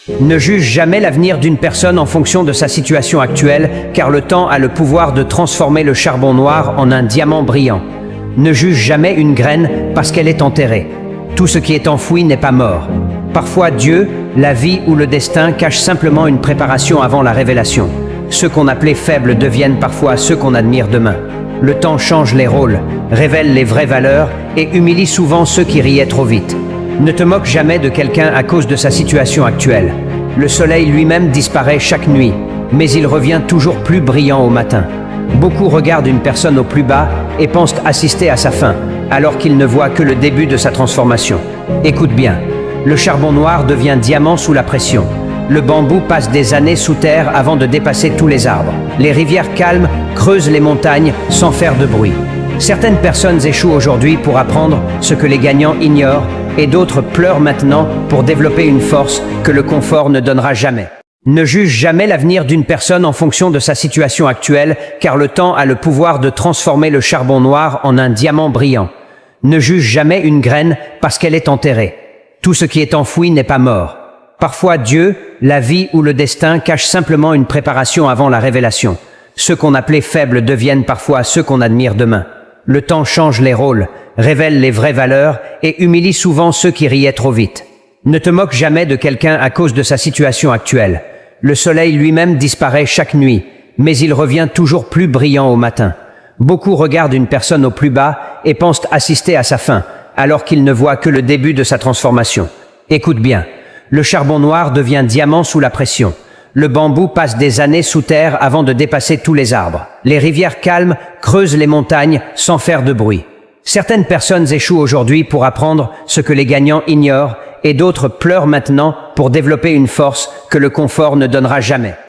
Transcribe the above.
Ne juge jamais l'avenir d'une personne en fonction de sa situation actuelle, car le temps a le pouvoir de transformer le charbon noir en un diamant brillant. Ne juge jamais une graine parce qu'elle est enterrée. Tout ce qui est enfoui n'est pas mort. Parfois Dieu, la vie ou le destin cachent simplement une préparation avant la révélation. Ceux qu'on appelait faibles deviennent parfois ceux qu'on admire demain. Le temps change les rôles, révèle les vraies valeurs et humilie souvent ceux qui riaient trop vite. Ne te moque jamais de quelqu'un à cause de sa situation actuelle. Le soleil lui-même disparaît chaque nuit, mais il revient toujours plus brillant au matin. Beaucoup regardent une personne au plus bas et pensent assister à sa fin, alors qu'ils ne voient que le début de sa transformation. Écoute bien, le charbon noir devient diamant sous la pression. Le bambou passe des années sous terre avant de dépasser tous les arbres. Les rivières calmes creusent les montagnes sans faire de bruit. Certaines personnes échouent aujourd'hui pour apprendre ce que les gagnants ignorent et d'autres pleurent maintenant pour développer une force que le confort ne donnera jamais. Ne juge jamais l'avenir d'une personne en fonction de sa situation actuelle, car le temps a le pouvoir de transformer le charbon noir en un diamant brillant. Ne juge jamais une graine parce qu'elle est enterrée. Tout ce qui est enfoui n'est pas mort. Parfois Dieu, la vie ou le destin cachent simplement une préparation avant la révélation. Ceux qu'on appelait faibles deviennent parfois ceux qu'on admire demain. Le temps change les rôles, révèle les vraies valeurs et humilie souvent ceux qui riaient trop vite. Ne te moque jamais de quelqu'un à cause de sa situation actuelle. Le soleil lui-même disparaît chaque nuit, mais il revient toujours plus brillant au matin. Beaucoup regardent une personne au plus bas et pensent assister à sa fin, alors qu'ils ne voient que le début de sa transformation. Écoute bien, le charbon noir devient diamant sous la pression. Le bambou passe des années sous terre avant de dépasser tous les arbres. Les rivières calmes creusent les montagnes sans faire de bruit. Certaines personnes échouent aujourd'hui pour apprendre ce que les gagnants ignorent et d'autres pleurent maintenant pour développer une force que le confort ne donnera jamais.